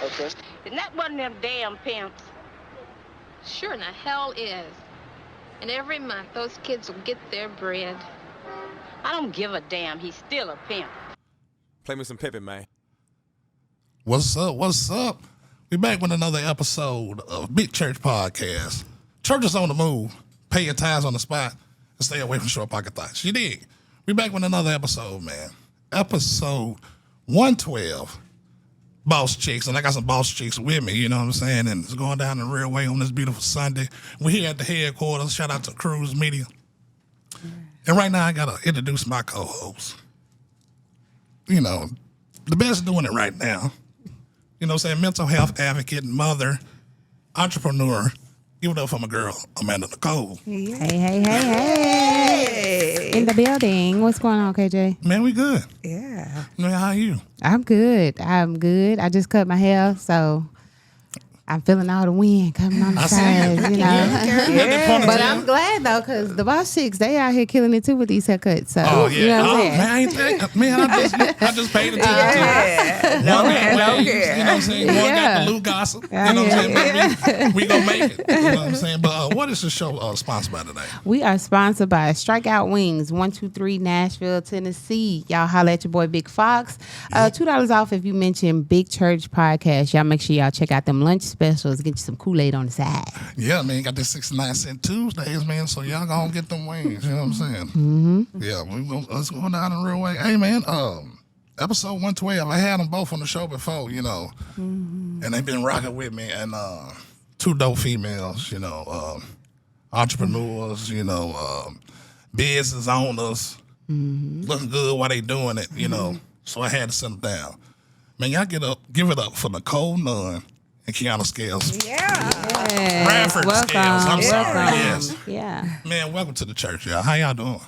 Okay. Isn't that one of them damn pimps? Sure in the hell is. And every month, those kids will get their bread. I don't give a damn. He's still a pimp. Play me some Pippin, man. What's up? What's up? We back with another episode of Big Church Podcast. Church is on the move. Pay your tithes on the spot and stay away from short pocket thoughts. You dig? We back with another episode, man. Episode 112. Boss Chicks. And I got some boss chicks with me, you know what I'm saying? And it's going down the real way on this beautiful Sunday. We're here at the headquarters. Shout out to Cruise Media. And right now I got to introduce my co-host. You know, the best doing it right now. You know what I'm saying? Mental health advocate, mother, entrepreneur. Give it up for my girl, Amanda Nichole. Hey. In the building. What's going on, KJ? Man, we good. Yeah. Man, how are you? I'm good. I just cut my hair, so I'm feeling all the wind coming on the sides, you know. Yeah. But I'm glad, though, because the boss chicks, they out here killing it, too, with these haircuts. So, Oh, yeah. you know what I'm saying? Man, I just paid attention to it. One got waves, you know what I'm saying? One got the Lou gossip. You know what I'm saying? We gonna make it. You know what I'm saying? But what is the show sponsored by today? We are sponsored by Strikeout Wings, 123 Nashville, Tennessee. Y'all holla at your boy Big Fox. $2 off if you mention Big Church Podcast. Y'all make sure y'all check out them lunch specials. Get you some Kool-Aid on the side. Yeah, man, got this 69-cent Tuesdays, man. So y'all gonna get them wings. You know what I'm saying? Mm-hmm. Yeah, let's go down the real way. Hey, man, episode 112. I had them both on the show before, you know, and they've been rocking with me. And two dope females, you know, entrepreneurs, you know, business owners, looking good while they doing it, you know. So I had to sit them down. Man, y'all give it up for Nichole, Nunn, and Qiana Scales. Yeah. Bradford-Scales. I'm sorry. Yes. Yeah. Man, welcome to the church, y'all. How y'all doing?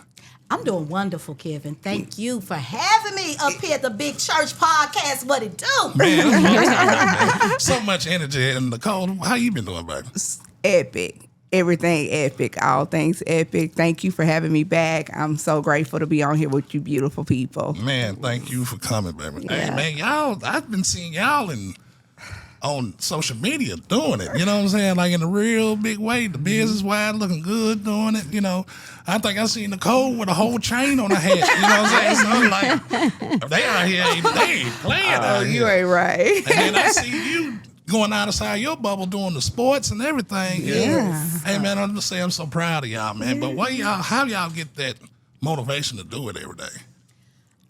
I'm doing wonderful, Kevin. Thank you for having me up here at the Big Church Podcast. What it do? Man, so much energy. And Nichole, how you been doing, baby? Epic. Everything epic. All things epic. Thank you for having me back. I'm so grateful to be on here with you beautiful people. Man, thank you for coming, baby. Yeah. Hey, man, y'all, I've been seeing y'all on social media doing it. You know what I'm saying? Like in a real big way. The business wide, looking good doing it. You know, I think I seen Nichole with a whole chain on her head. You know what I'm saying? So I'm like, they out here, they ain't playing out here. You ain't right. And then I see you going outside your bubble doing the sports and everything. Yeah. Hey, man, I'm just saying I'm so proud of y'all, man. But how y'all get that motivation to do it every day?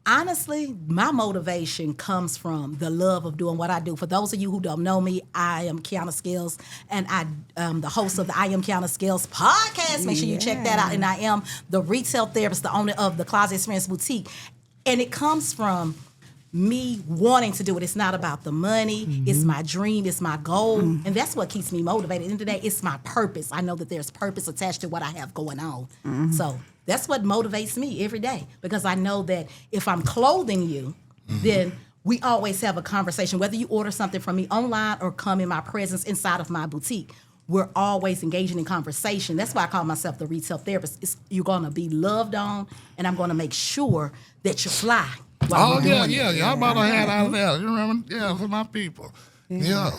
Honestly, my motivation comes from the love of doing what I do. For those of you who don't know me, I am Qiana Scales, and I am the host of the I Am Qiana Scales podcast. Make sure you check that out. And I am the retail therapist, the owner of the Closet Experience Boutique. And it comes from me wanting to do it. It's not about the money. It's my dream. It's my goal. And that's what keeps me motivated. At the end of the day, it's my purpose. I know that there's purpose attached to what I have going on. So that's what motivates me every day, because I know that if I'm clothing you, then we always have a conversation. Whether you order something from me online or come in my presence inside of my boutique, we're always engaging in conversation. That's why I call myself the retail therapist. You're going to be loved on, and I'm going to make sure that you fly. Oh, yeah. Y'all about to head out of there. You remember? Yeah, for my people. Yeah.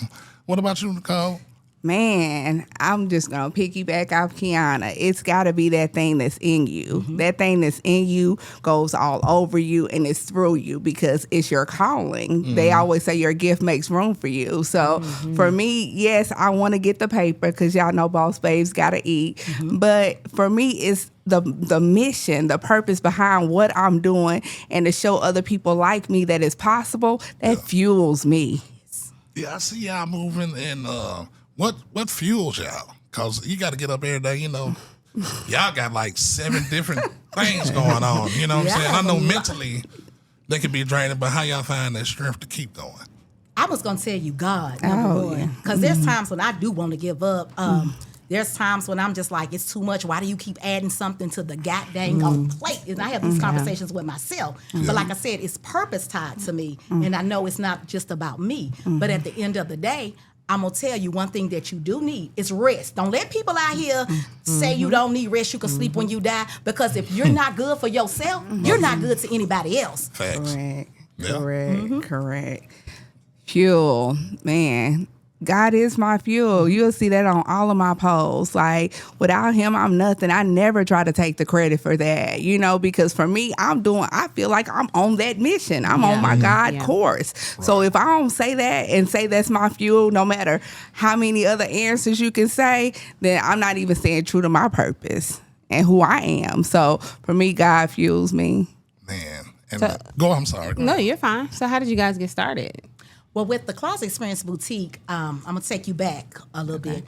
What about you, Nichole? Man, I'm just going to piggyback off Qiana. It's got to be that thing that's in you. That thing that's in you goes all over you and it's through you because it's your calling. They always say your gift makes room for you. So for me, yes, I want to get the paper because y'all know boss babes got to eat. But for me, it's the mission, the purpose behind what I'm doing, and to show other people like me that it's possible, that fuels me. Yeah, I see y'all moving, and what fuels y'all? Because you got to get up every day, you know. Y'all got like 7 different things going on, you know what I'm saying? I know mentally they can be draining, but how y'all find that strength to keep going? I was going to tell you God, number one. Because there's times when I do want to give up. There's times when I'm just like, it's too much. Why do you keep adding something to the goddamn plate? And I have these conversations with myself. But like I said, it's purpose tied to me. And I know it's not just about me. But at the end of the day, I'm going to tell you one thing that you do need is rest. Don't let people out here say you don't need rest. You can sleep when you die. Because if you're not good for yourself, you're not good to anybody else. Facts. Correct. Yeah. Correct. Fuel, man. God is my fuel. You'll see that on all of my posts. Like, without him, I'm nothing. I never try to take the credit for that, because for me, I feel like I'm on that mission. I'm on my God course. Right. So if I don't say that and say that's my fuel, no matter how many other answers you can say, then I'm not even staying true to my purpose and who I am. So for me, God fuels me. Man. And I'm sorry. No, you're fine. So how did you guys get started? Well, with the Closet Experience Boutique, I'm gonna take you back a little bit.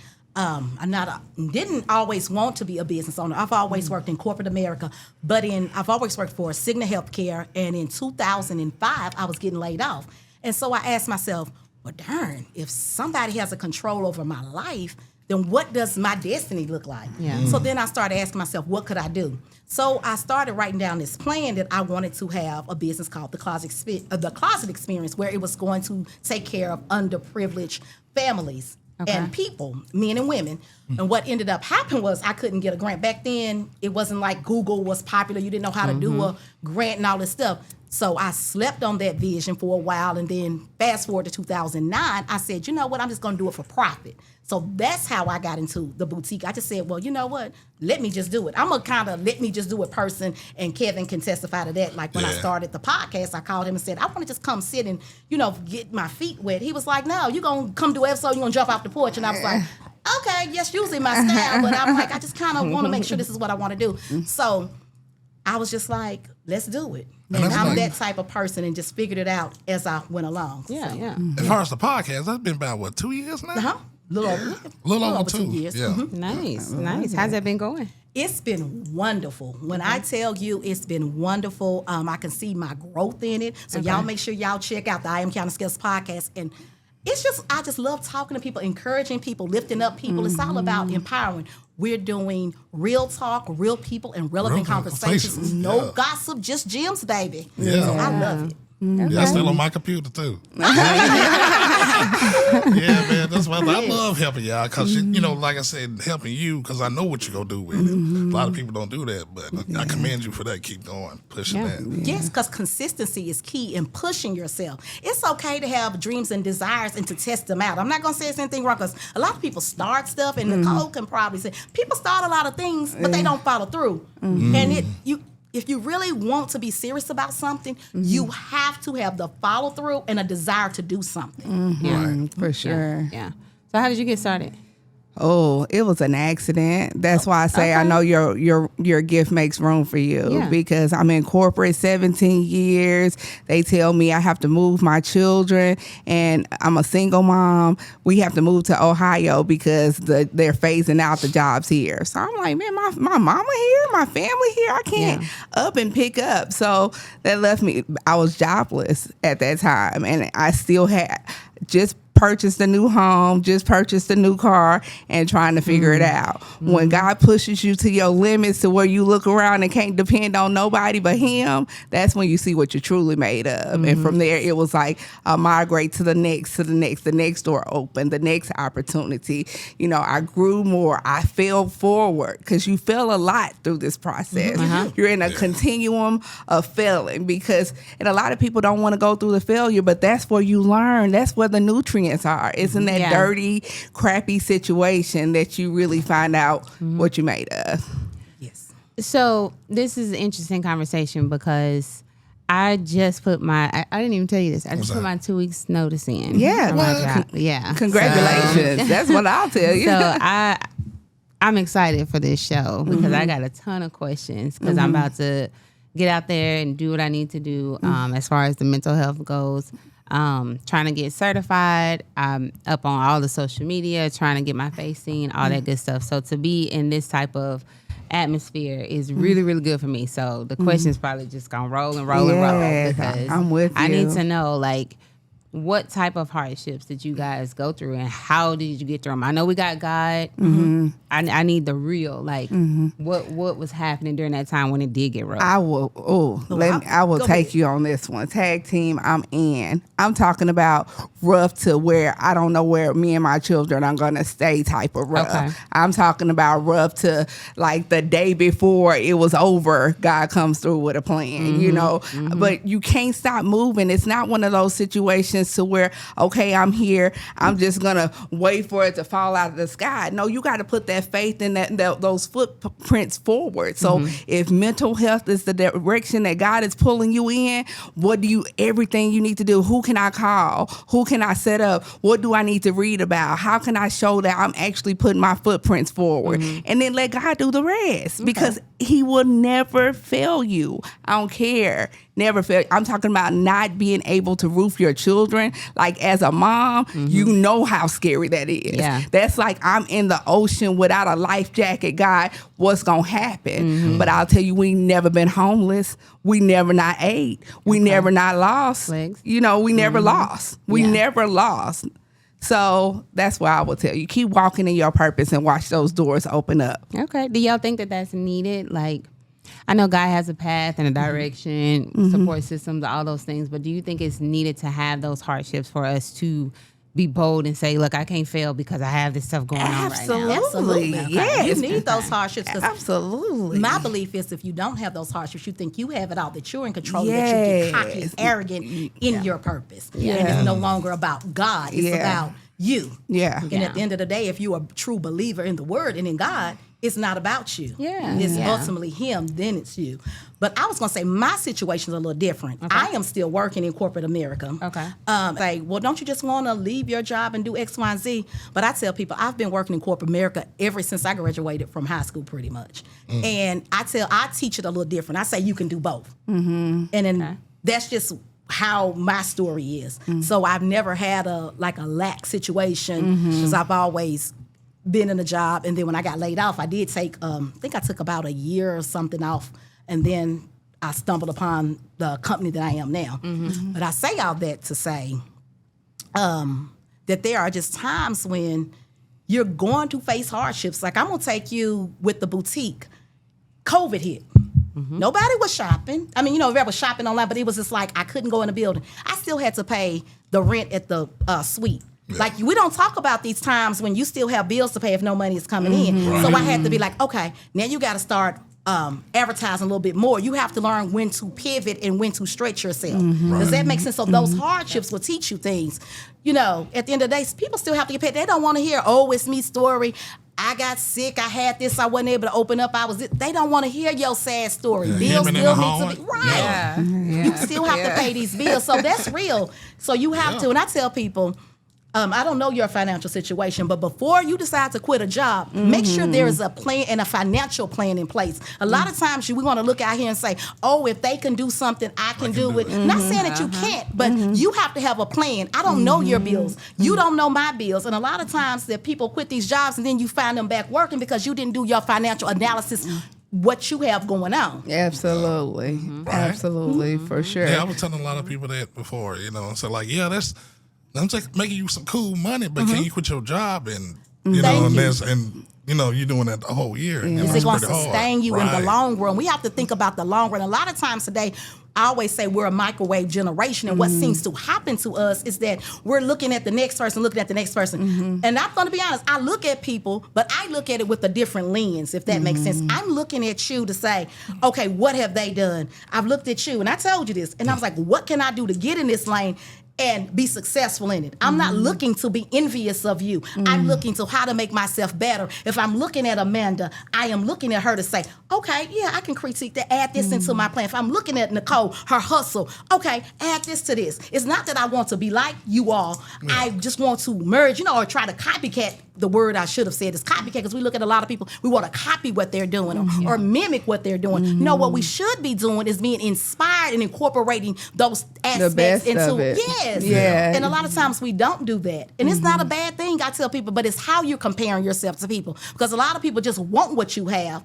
Didn't always want to be a business owner. I've always worked in corporate America, but I've always worked for Cigna Healthcare. And in 2005, I was getting laid off, and so I asked myself, well, darn, if somebody has a control over my life, then what does my destiny look like? Yeah. So then I started asking myself, what could I do? So I started writing down this plan that I wanted to have a business called the Closet Experience, where it was going to take care of underprivileged families and people, men and women. And what ended up happening was I couldn't get a grant. Back then, it wasn't like Google was popular. You didn't know how to do a grant and all this stuff. So I slept on that vision for a while, and then fast forward to 2009, I said, you know what, I'm just going to do it for profit. So that's how I got into the boutique. I just said, well, you know what, let me just do it. I'm a kind of let me just do it person, and Kevin can testify to that. Like when I started the podcast, I called him and said, I want to just come sit and, get my feet wet. He was like, no, you're going to come do an episode, you're going to jump off the porch. And I was like, okay, yes, usually my style, but I'm like, I just kind of want to make sure this is what I want to do. So I was just like, let's do it. And I'm that type of person, and just figured it out as I went along. Yeah. As far as the podcast, that's been about, 2 years now? Little over 2 years. Yeah. Nice. How's that been going? It's been wonderful. When I tell you it's been wonderful, I can see my growth in it. So y'all make sure y'all check out the I Am Qiana Scales podcast. And I just love talking to people, encouraging people, lifting up people. It's all about empowering. We're doing real talk, real people, and relevant conversations. No gossip, just gems, baby. Yeah. So I love it. Yeah, I still on my computer too. Yeah, man, that's why I love helping y'all, because like I said, helping you, because I know what you're gonna do with it. A lot of people don't do that, but I commend you for that. Keep going, pushing that. Yes, because consistency is key in pushing yourself. It's okay to have dreams and desires and to test them out. I'm not gonna say it's anything wrong, because a lot of people start stuff, and Nichole can probably say people start a lot of things, but they don't follow through. And if you really want to be serious about something, you have to have the follow through and a desire to do something. Right, for sure. Yeah. So how did you get started? Oh, it was an accident. That's why I say I know your gift makes room for you, because I'm in corporate 17 years. They tell me I have to move my children, and I'm a single mom. We have to move to Ohio because they're phasing out the jobs here. So I'm like, man, my mama here, my family here, I can't up and pick up. So that left me, I was jobless at that time, and I still had just purchased a new home, just purchased a new car, and trying to figure it out. When God pushes you to your limits, to where you look around and can't depend on nobody but him, that's when you see what you're truly made of. And from there, it was like migrate to the next door open, the next opportunity. I grew more. I fell forward, because you fail a lot through this process. You're in a continuum of failing, and a lot of people don't want to go through the failure, but that's where you learn. That's where the nutrients are. It's in that dirty, crappy situation that you really find out what you made of. Yes. So this is an interesting conversation, because I just put I didn't even tell you this. I just put my 2 weeks notice in. Yeah. My job. Congratulations. That's what I'll tell you. So I'm excited for this show, because I got a ton of questions, because I'm about to get out there and do what I need to do as far as the mental health goes. Trying to get certified. I'm up on all the social media, trying to get my face seen, all that good stuff. So to be in this type of atmosphere is really, really good for me. So the questions probably just gonna roll and roll and roll, because I'm with you. I need to know, like, what type of hardships did you guys go through, and how did you get through them? I know we got God. I need the real, like, what was happening during that time when it did get rough. I will take you on this one. Tag team, I'm in. I'm talking about rough to where I don't know where me and my children are going to stay type of rough. Okay. I'm talking about rough to, like, the day before it was over, God comes through with a plan, But you can't stop moving. It's not one of those situations sense to where, okay, I'm here. I'm just going to wait for it to fall out of the sky. No, you got to put that faith in those footprints forward. So if mental health is the direction that God is pulling you in, everything you need to do, who can I call? Who can I set up? What do I need to read about? How can I show that I'm actually putting my footprints forward? And then let God do the rest, because he will never fail you. I don't care. Never fail. I'm talking about not being able to roof your children. Like, as a mom, you know how scary that is. Yeah. That's like I'm in the ocean without a life jacket. God, what's going to happen? But I'll tell you, we never been homeless. We never not ate. We never not lost. Legs. You know, we never lost. We never lost. So that's why I will tell you, keep walking in your purpose and watch those doors open up. Okay. Do y'all think that that's needed? Like, I know God has a path and a direction, support systems, all those things, but do you think it's needed to have those hardships for us to be bold and say, look, I can't fail because I have this stuff going on right now? Absolutely. Yes. You need those hardships. 'Cause Absolutely. my belief is if you don't have those hardships, you think you have it all, that you're in control, that you get cocky and arrogant in your purpose. And it's no longer about God. It's about you. Yeah. And at the end of the day, if you're a true believer in the word and in God, it's not about you. Yeah. It's Yeah. ultimately him, then it's you. But I was going to say my situation is a little different. I am still working in corporate America. Okay. Like, well, don't you just want to leave your job and do X, Y, and Z? But I tell people, I've been working in corporate America ever since I graduated from high school, pretty much. And I teach it a little different. I say you can do both. And then that's just how my story is. So I've never had a lack situation, because I've always been in a job. And then when I got laid off, I did take, I think I took about a year or something off. And then I stumbled upon the company that I am now. But I say all that to say that there are just times when you're going to face hardships. Like, I'm going to take you with the boutique. COVID hit. Nobody was shopping. I mean, everybody was shopping online, but it was just like I couldn't go in the building. I still had to pay the rent at the suite. Yeah. Like, we don't talk about these times when you still have bills to pay if no money is coming in. Right. So I had to be like, okay, now you got to start advertising a little bit more. You have to learn when to pivot and when to stretch yourself. Does that make sense? So those hardships will teach you things. At the end of the day, people still have to get paid. They don't want to hear, oh, it's me story. I got sick. I had this. I wasn't able to open up. They don't want to hear your sad story. Bills still need to be right. You still have to pay these bills. So that's real. So you have to. And I tell people, I don't know your financial situation, but before you decide to quit a job, make sure there is a plan and a financial plan in place. A lot of times we want to look out here and say, oh, if they can do something, I can do it. Not saying that you can't, but you have to have a plan. I don't know your bills. You don't know my bills. And a lot of times that people quit these jobs and then you find them back working because you didn't do your financial analysis, what you have going on. Absolutely. Absolutely, for sure. Yeah, I was telling a lot of people that before, so like, I'm just making you some cool money, but can you quit your job and you're doing that the whole year? Is it going to sustain you in the long run? We have to think about the long run. A lot of times today, I always say we're a microwave generation, and what seems to happen to us is that we're looking at the next person, looking at the next person. And I'm going to be honest, I look at people, but I look at it with a different lens, if that makes sense. I'm looking at you to say, okay, what have they done? I've looked at you, and I told you this, and I was like, what can I do to get in this lane and be successful in it? I'm not looking to be envious of you. I'm looking to how to make myself better. If I'm looking at Amanda, I am looking at her to say, okay, yeah, I can critique that, add this into my plan. If I'm looking at Nichole, her hustle, okay, add this to this. It's not that I want to be like you all. Yeah. I just want to merge, or try to copycat. The word I should have said is copycat, because we look at a lot of people, we want to copy what they're doing or mimic what they're doing. No, what we should be doing is being inspired and incorporating those aspects into it. Yes. Yeah. And a lot of times we don't do that. And it's not a bad thing, I tell people, but it's how you're comparing yourself to people. Because a lot of people just want what you have,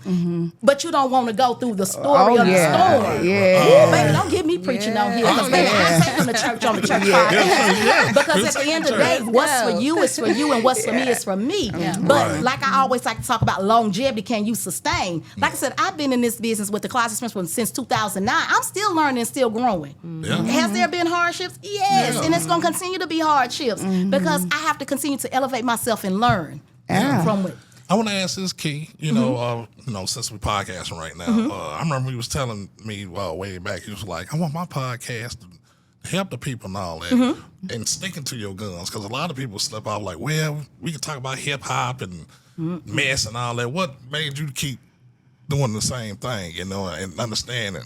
but you don't want to go through the story of the story. Ooh, baby, don't get me preaching on here. Because baby, I'm taking the church on the church podcast. Because at the end of the day, what's for you is for you, and what's for me is for me. But like I always like to talk about longevity, can you sustain? Like I said, I've been in this business with the Closet Principle since 2009. I'm still learning and still growing. Has there been hardships? Yes. And it's going to continue to be hardships because I have to continue to elevate myself and learn from it. I want to ask this, Key, since we're podcasting right now, I remember he was telling me way back, he was like, I want my podcast to help the people and all that, and sticking to your guns. Because a lot of people slip off like, well, we can talk about hip hop and mess and all that. What made you keep doing the same thing, you know, and understanding?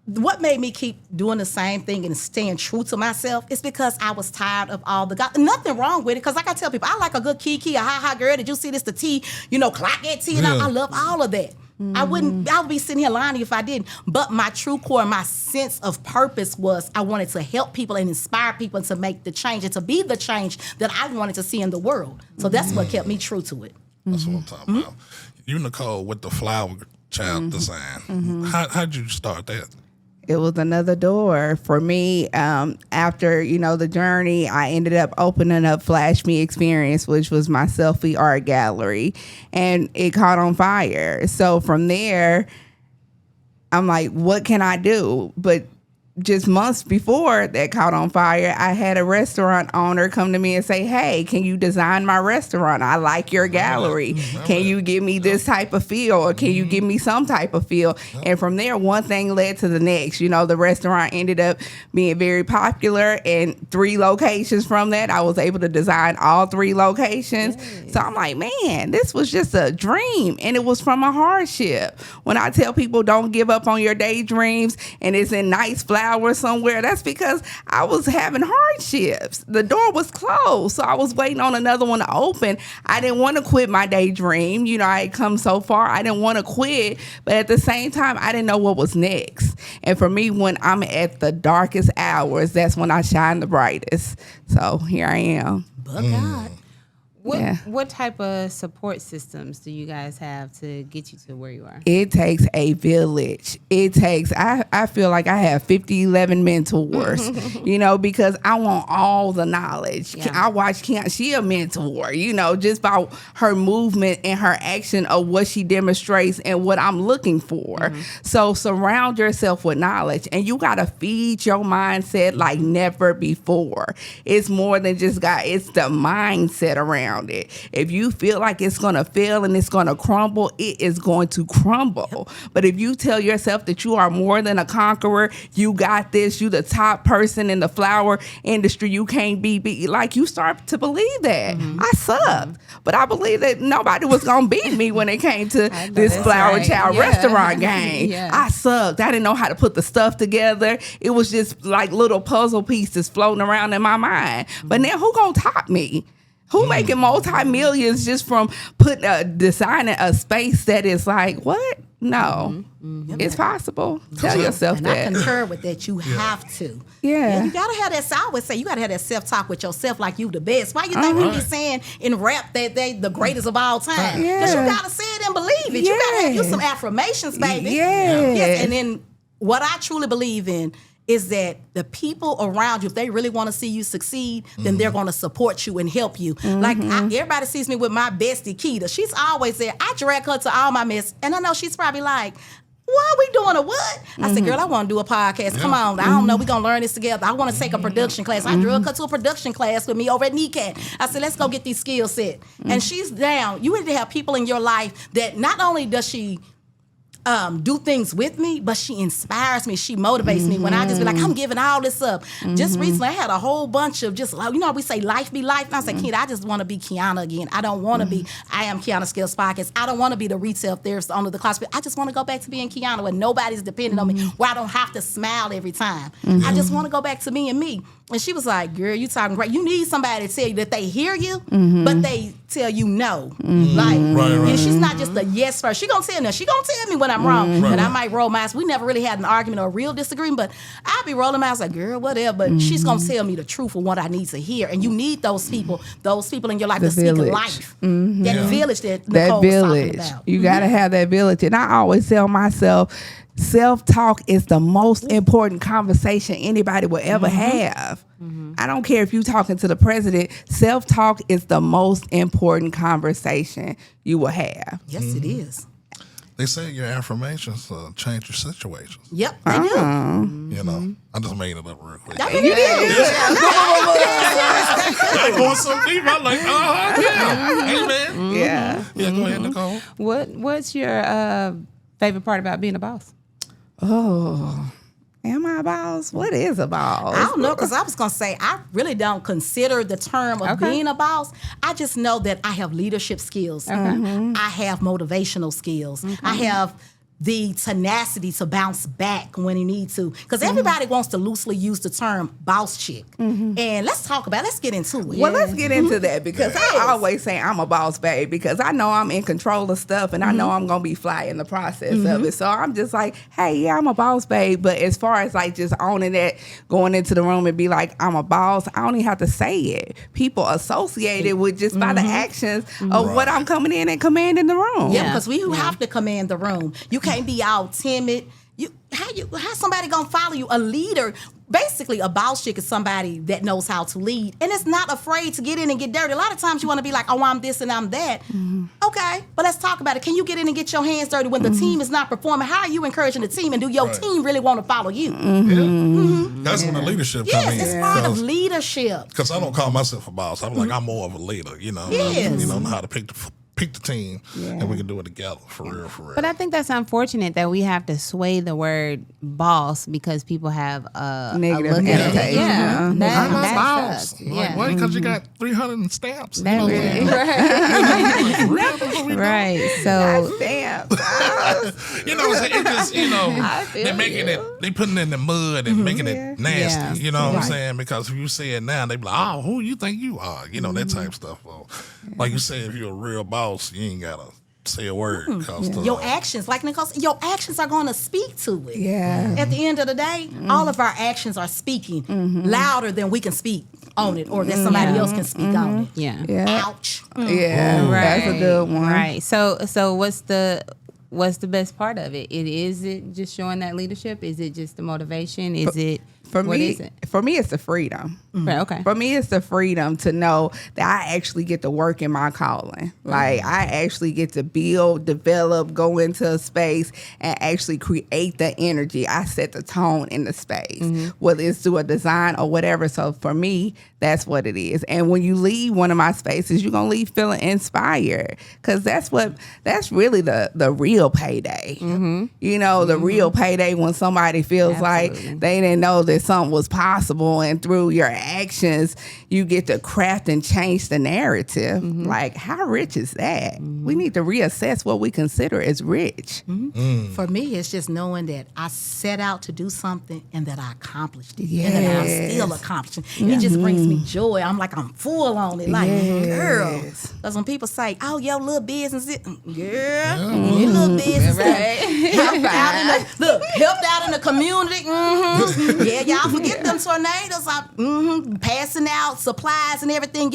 What made me keep doing the same thing and staying true to myself is because I was tired of all the nothing wrong with it. Because like I tell people, I like a good kiki, a ha girl. Did you see this? The T, you know, clock that T, and I love all of that. I would be sitting here lying to you if I didn't. But my true core, my sense of purpose was I wanted to help people and inspire people to make the change and to be the change that I wanted to see in the world. So that's what kept me true to it. That's what I'm talking about. You, Nichole, with the flower child design. How'd you start that? It was another door for me. After, you know, the journey, I ended up opening up Flash Me Experience, which was my selfie art gallery, and it caught on fire. So from there, I'm like, what can I do? But just months before that caught on fire, I had a restaurant owner come to me and say, hey, can you design my restaurant? I like your gallery. Can you give me this type of feel, or can you give me some type of feel? And from there, one thing led to the next. You know, the restaurant ended up being very popular, and 3 locations from that, I was able to design all 3 locations. Yes. So I'm like, man, this was just a dream, and it was from a hardship. When I tell people don't give up on your daydreams and it's in nice flowers somewhere, that's because I was having hardships. The door was closed, so I was waiting on another one to open. I didn't want to quit my daydream. You know, I had come so far. I didn't want to quit, but at the same time, I didn't know what was next. And for me, when I'm at the darkest hours, that's when I shine the brightest. So here I am. But God. What type of support systems do you guys have to get you to where you are? It takes a village. It takes, I feel like I have 11 mentors, you know, because I want all the knowledge. Yeah. I watch Qiana, she a mentor, you know, just by her movement and her action of what she demonstrates and what I'm looking for. So surround yourself with knowledge, and you got to feed your mindset like never before. It's more than just it's the mindset around it. If you feel like it's going to fail and it's going to crumble, it is going to crumble. But if you tell yourself that you are more than a conqueror, you got this, you the top person in the flower industry, you can't be beat. Like, you start to believe that. I sucked, but I believe that nobody was going to beat me when it came to this flower child restaurant game. I sucked. I didn't know how to put the stuff together. It was just like little puzzle pieces floating around in my mind. But now who going to top me? Who making multi-millions just from designing a space that is like, what? No, it's possible. Tell yourself and that. I concur with that. You have to. Yeah. You gotta have that. I always say you gotta have that self-talk with yourself, like you the best. Why you think we be saying in rap that they the greatest of all time? Because you gotta say it and believe it. You gotta have you some affirmations, baby. Yes. And then what I truly believe in is that the people around you, if they really want to see you succeed, then they're going to support you and help you. Like, everybody sees me with my bestie, Keita. She's always there. I drag her to all my mess, and I know she's probably like, what are we doing, or what? I said, girl, I want to do a podcast. Come on. I don't know. We're going to learn this together. I want to take a production class. I drug her to a production class with me over at NECAT. I said, let's go get these skills set. And she's down. You need to have people in your life that not only does she do things with me, but she inspires me. She motivates me when I just be like, I'm giving all this up. Just recently, I had a whole bunch of just, you know, we say life be life. And I said, Kid, I just want to be Qiana again. I don't want to be, I am Qiana Scales Podcast. I don't want to be the retail therapist under the class. I just want to go back to being Qiana where nobody's depending on me, where I don't have to smile every time. I just want to go back to me and me. And she was like, girl, you talking great. You need somebody to tell you that they hear you, but they tell you no. Like, and she's not just a yes first. She gonna tell me. She gonna tell me when I'm wrong. And I might roll my eyes. We never really had an argument or a real disagreement, but I'll be rolling my eyes like, girl, whatever. But she's gonna tell me the truth of what I need to hear. And you need those people in your life to speak life. That village that Nichole was talking about. You gotta have that village. And I always tell myself, self-talk is the most important conversation anybody will ever have. I don't care if you're talking to the president. Self-talk is the most important conversation you will have. Yes, it is. They say your affirmations change your situations. Yep, they do. You know, I just made it up real quick. I mean, you did. I'm going so deep. I'm like, amen. Yeah. Yeah, go ahead, Nichole. What's your favorite part about being a boss? Oh, Am I a boss? What is a boss? I don't know, because I was going to say, I really don't consider the term of being a boss. I just know that I have leadership skills. I have motivational skills. I have the tenacity to bounce back when you need to. Because everybody wants to loosely use the term boss chick. And let's get into it. Well, let's get into that, because I always say I'm a boss babe, because I know I'm in control of stuff, and I know I'm going to be fly in the process of it. So I'm just like, hey, yeah, I'm a boss babe. But as far as like just owning that, going into the room and be like, I'm a boss, I don't even have to say it. People associate it with just by the actions of what I'm coming in and commanding the room. Yeah, because we have to command the room. You can't be all timid. How somebody gonna follow you? A leader, basically, a boss chick is somebody that knows how to lead and is not afraid to get in and get dirty. A lot of times you want to be like, oh, I'm this and I'm that. Okay, but let's talk about it. Can you get in and get your hands dirty when the team is not performing? How are you encouraging the team, and do your team really want to follow you? That's when the leadership come in. Yes, it's part of leadership. Because I don't call myself a boss. I'm like, I'm more of a leader, you know. Yes. You know how to pick the team, and we can do it together, for real. But I think that's unfortunate that we have to sway the word boss because people have a Negative look at it. connotation. Yeah, I'm a that boss. sucks. Like, why? Because you got 300 stamps. That you know really, right. So Damn. you know, it just, you know, they're making it, they putting it in the mud and making it nasty. Yeah. You know what I'm saying? Because if you say it now, they be like, oh, who you think you are? You know, that type of stuff. Well, like you say, if you're a real boss, you ain't gotta say a word. Your actions, like Nichole said, your actions are going to speak to it. Yeah. At the end of the day, all of our actions are speaking louder than we can speak on it, or that somebody else can speak on it. yeah. Ouch. Yeah, that's a good one. Right. So what's the best part of it? Is it just showing that leadership? Is it just the motivation? Is it For what me, is it? for me, it's the freedom. Right, okay. For me, it's the freedom to know that I actually get to work in my calling. Like, I actually get to build, develop, go into a space, and actually create the energy. I set the tone in the space, whether it's through a design or whatever. So for me, that's what it is. And when you leave one of my spaces, you're going to leave feeling inspired, because that's really the real payday. You know, the real payday when somebody feels like they didn't know that something was possible, and through your actions, you get to craft and change the narrative. Like, how rich is that? We need to reassess what we consider as rich. For me, it's just knowing that I set out to do something and that I accomplished it, and that I'm still accomplishing. It just brings me joy. I'm full on it. Like, girl. Because when people say, oh, your little business, your little business, helped out in the community. Yeah, y'all forget them tornadoes. I'm passing out supplies and everything.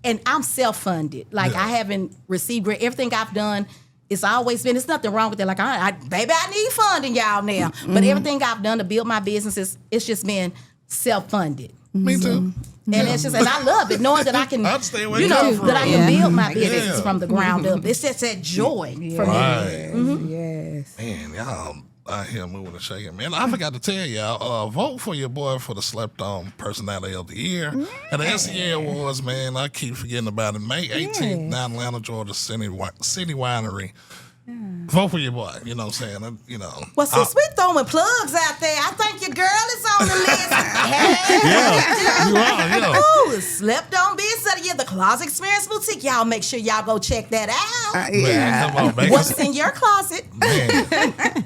And I'm self-funded. Like, I haven't received grant. Everything I've done, it's always been, there's nothing wrong with it. Like, baby, I need funding, y'all, now. But everything I've done to build my business, it's just been self-funded. Me too. And it's just, and I love it, knowing that I can, I'd stay away you know, from that I can build my Yeah. business from the ground up. It's just that joy for me. Right. Yes. Man, y'all out here moving and shaking. Man, I forgot to tell y'all, vote for your boy for the Slept-On Personality of the Year. And the SEA Awards, man, I keep forgetting about it. May 18th, down Atlanta, Georgia, City Winery. Vote for your boy, you know what I'm saying? You know. Well, since we're throwing plugs out there, I think your girl is on the list. Hey, you are, yeah. Ooh, Slept On Business of the Year, the Closet Experience Boutique. Y'all make sure y'all go check that out. Man, come on, man. What's in your closet? Man,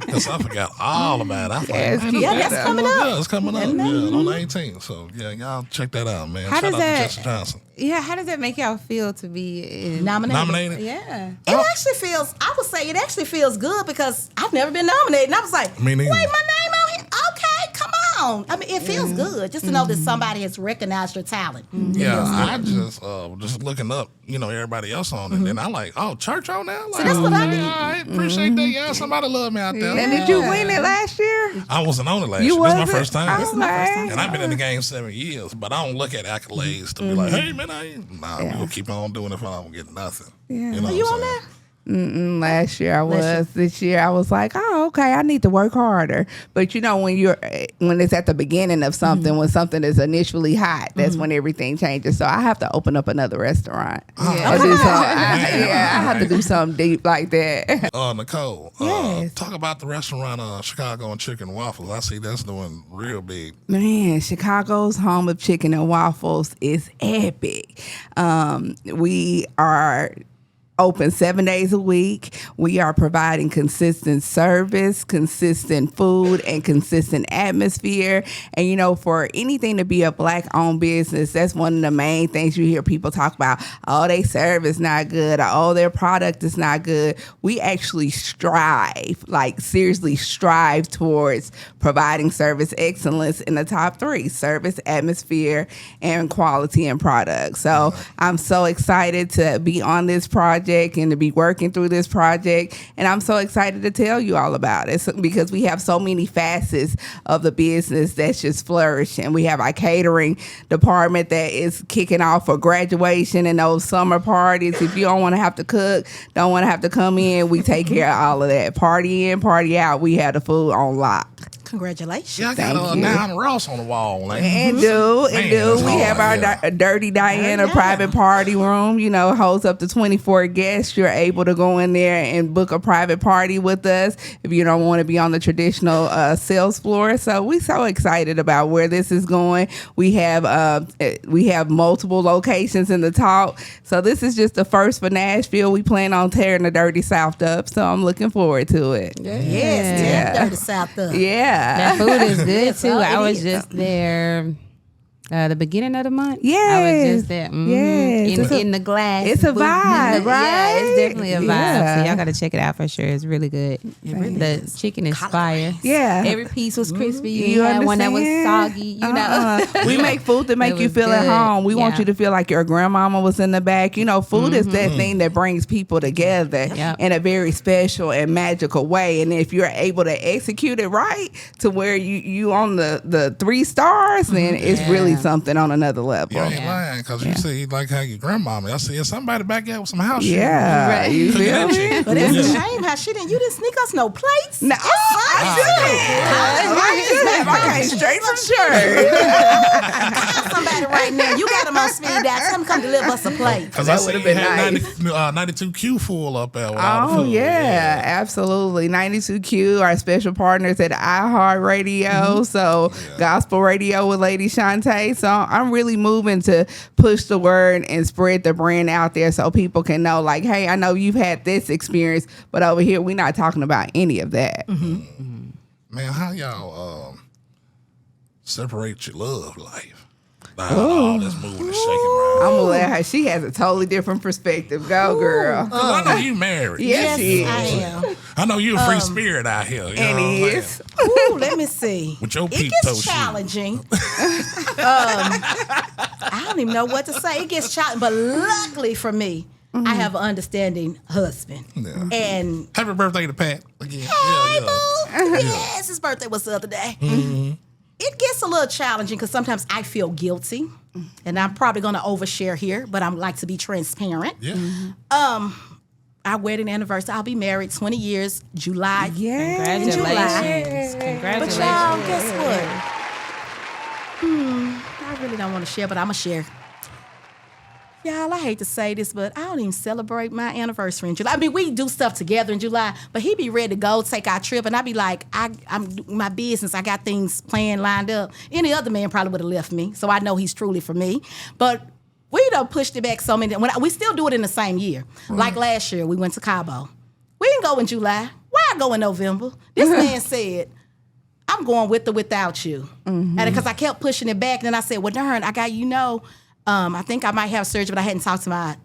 because I forgot all about it. I thought, That's coming up. Yeah, it's coming up. Yeah, on the 18th. So, yeah, y'all check that out, man. Shout out to Jesse Johnson. Yeah, how does that make y'all feel to be Nominated? Yeah. It actually feels, I would say it actually feels good, because I've never been nominated. And I was like, Me wait, neither. my name on here? Okay, come on. I mean, it feels good just to know that somebody has recognized your talent. Yeah, I just looking up, you know, everybody else on it. And I like, oh, church on there? Like, So that's what I did. I appreciate that. Yeah, somebody love me out there. And did you win it last year? I wasn't on it last year. This is my wasn't? first time. This is my first time. And I've been in the game 7 years, but I don't look at accolades to be like, hey, man, we're going to keep on doing it if I don't get nothing. Yeah. You know Are you what on I'm there? Last year I was. This year I was like, oh, okay, I need to work harder. But you know, when it's at the beginning of something, when something is initially hot, that's when everything changes. So I have to open up another restaurant. I have to do something deep like that. Nichole, Yes. talk about the restaurant Chicago and Chicken Waffles. I see that's doing real big. Man, Chicago's home of chicken and waffles is epic. We are open 7 days a week. We are providing consistent service, consistent food, and consistent atmosphere. And, you know, for anything to be a Black-owned business, that's one of the main things you hear people talk about. Oh, their service not good. Or, oh, their product is not good. We actually strive, like seriously strive towards providing service excellence in the top 3: service, atmosphere, and quality and product. So I'm so excited to be on this project and to be working through this project. And I'm so excited to tell you all about it because we have so many facets of the business that's just flourishing. We have our catering department that is kicking off for graduation and those summer parties. If you don't want to have to cook, don't want to have to come in, we take care of all of that. Party in, party out. We have the food on lock. Congratulations. Yeah, I got Diana Ross on the wall. Like, And we have our Dirty Diana private party room, you know, holds up to 24 guests. You're able to go in there and book a private party with us if you don't want to be on the traditional sales floor. So we're so excited about where this is going. We have multiple locations in the talk. So this is just the first for Nashville. We plan on tearing the Dirty South up. So I'm looking forward to it. Yes, tear Dirty South up. Yeah. That food is good too. Oh, I it was is. just there the beginning of the month. Yes. I was just there. Yes. In the glass. It's a booth. vibe, right? Yeah, it's definitely a vibe. Yeah. So y'all got to check it out for sure. It's really good. The chicken is fire. Yeah. Every piece was crispy. You You had one that was understand? soggy. You know. We make food to make It you was feel at good. home. We want Yeah. you to feel like your grandmama was in the back. You know, food is that thing that brings people together Yep. in a very special and magical way. And if you're able to execute it right to where you on the 3 stars, then it's really something on another level. you ain't lying, because you see, like how your grandmama, I see somebody back there with some house shit. Yeah, Right. you Cooking feel that me? chicken. But it's a shame how you didn't sneak us no plates. No, I came straight from church. Call somebody right now. You got them on speed dial. Tell them come deliver us a plate. Because That I would've see been had nice. 92Q full up there with all the Oh, food. yeah, absolutely. 92Q, our special partners at iHeartRadio. So, gospel radio with Lady Shantae. So, I'm really moving to push the word and spread the brand out there so people can know, like, hey, I know you've had this experience, but over here, we're not talking about any of that. Man, how y'all separate your love life? Like, all this moving and shaking around. I'm going to let her. She has a totally different perspective. Go, girl. 'Cause I know you married. Yes, she is. I am. I know you a free spirit out here. You know And what he I'm is. saying? Ooh, let me see. With your It peep toe gets shoe. challenging. I don't even know what to say. It gets challenging, but luckily for me, I have an understanding husband. Yeah. And Happy birthday to Pat again. hey, Yeah. boo. Yes, his birthday was the other day. It gets a little challenging because sometimes I feel guilty, and I'm probably going to overshare here, but I like to be transparent. Yeah. Our wedding anniversary, I'll be married 20 years, July. Yeah. Congratulations. But Congratulations. y'all, guess what? I really don't want to share, but I'm going to share. Y'all, I hate to say this, but I don't even celebrate my anniversary in July. I mean, we do stuff together in July, but he be ready to go take our trip, and I be like, I'm doing my business. I got things planned, lined up. Any other man probably would have left me, so I know he's truly for me. But we done pushed it back so many. We still do it in the same year. Like last year, we went to Cabo. We didn't go in July. Why go in November? This man said, I'm going with or without you. And because I kept pushing it back, and then I said, well, darn, I got, I think I might have surgery, but I hadn't talked to my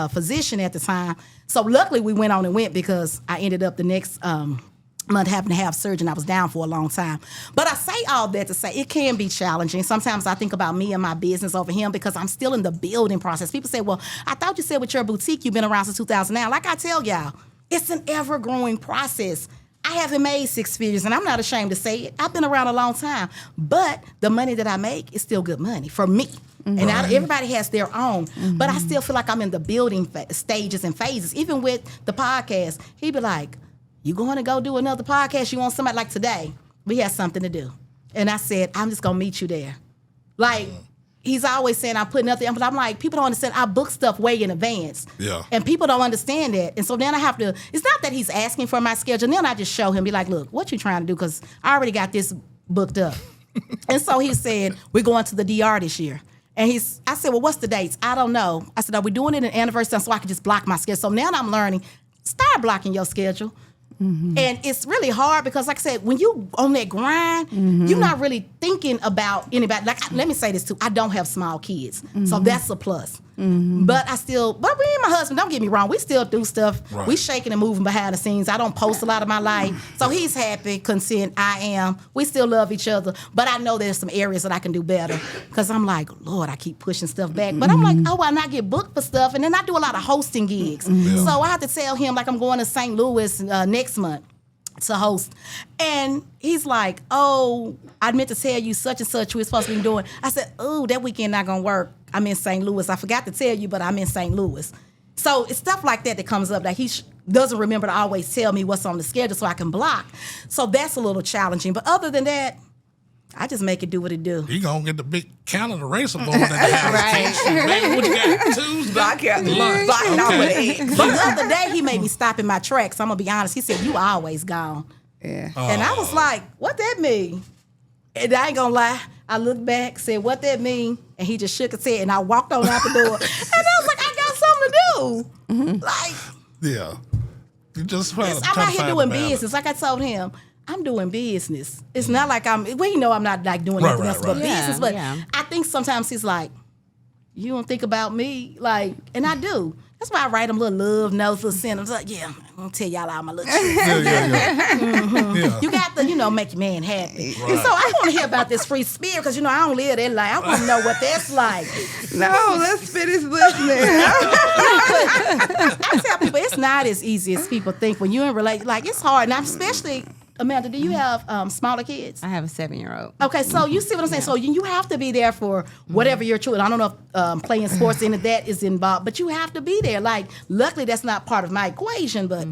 physician at the time. So luckily we went on and went because I ended up the next month having to have surgery, and I was down for a long time. But I say all that to say it can be challenging. Sometimes I think about me and my business over him because I'm still in the building process. People say, well, I thought you said with your boutique you've been around since 2009. Like I tell y'all, it's an ever-growing process. I haven't made six figures, and I'm not ashamed to say it. I've been around a long time, but the money that I make is still good money for me. And everybody has their own, but I still feel like I'm in the building stages and phases. Even with the podcast, he'd be like, "You going to go do another podcast? You want somebody like today? We had something to do," and I said, "I'm just gonna meet you there." Like. He's always saying I'm putting nothing, but I'm like, people don't understand. I book stuff way in advance. Yeah. And people don't understand that. And so then I have to, it's not that he's asking for my schedule. And then I just show him, be like, look, what you trying to do? Because I already got this booked up. And so he said, we're going to the DR this year. And I said, well, what's the dates? I don't know. I said, are we doing it an anniversary so I can just block my schedule? So now I'm learning, start blocking your schedule. And it's really hard because, like I said, when you on that grind, you're not really thinking about anybody. Like, let me say this too. I don't have small kids, so that's a plus. But me and my husband, don't get me wrong, we still do stuff. Right. We shaking and moving behind the scenes. I don't post a lot of my life. So he's happy, content, I am. We still love each other. But I know there's some areas that I can do better because I'm like, Lord, I keep pushing stuff back. But I'm like, oh, why not get booked for stuff? And then I do a lot of hosting gigs. So I have to tell him, like, I'm going to St. Louis next month to host. And he's like, oh, I meant to tell you such and such we're supposed to be doing. I said, oh, that weekend not going to work. I'm in St. Louis. I forgot to tell you, but I'm in St. Louis. So it's stuff like that comes up that he doesn't remember to always tell me what's on the schedule so I can block. So that's a little challenging. But other than that, I just make it do what it do. You gonna get the big calendar racer board at the house. Right. Baby, what you got? Tuesday? Block it off with eggs. But the other day, he made me stop in my tracks. I'm going to be honest. He said, you always gone. Yeah. And I was like, what that mean? And I ain't going to lie. I looked back, said, what that mean? And he just shook his head, and I walked on out the door. And I was like, I got something to do. Like, Yeah. You just I'm I'm out here doing business. Like I told him, I'm doing business. It's not like I'm not like doing anything else but business. But I think sometimes he's like, you don't think about me? Like, and I do. That's why I write them little love notes, little sentences. Like, yeah, I'm going to tell y'all all my little shit. Yeah. You got to, make your man happy. Right. And so I want to hear about this free spirit because, I don't live that life. I want to know what that's like. No, let's finish listening. I tell people it's not as easy as people think when you're in relation. Like, it's hard. And especially, Amanda, do you have smaller kids? I have a 7-year-old. Okay, so you see what I'm saying? So you have to be there for whatever your children. I don't know if playing sports, any of that is involved, but you have to be there. Like, luckily, that's not part of my equation, but,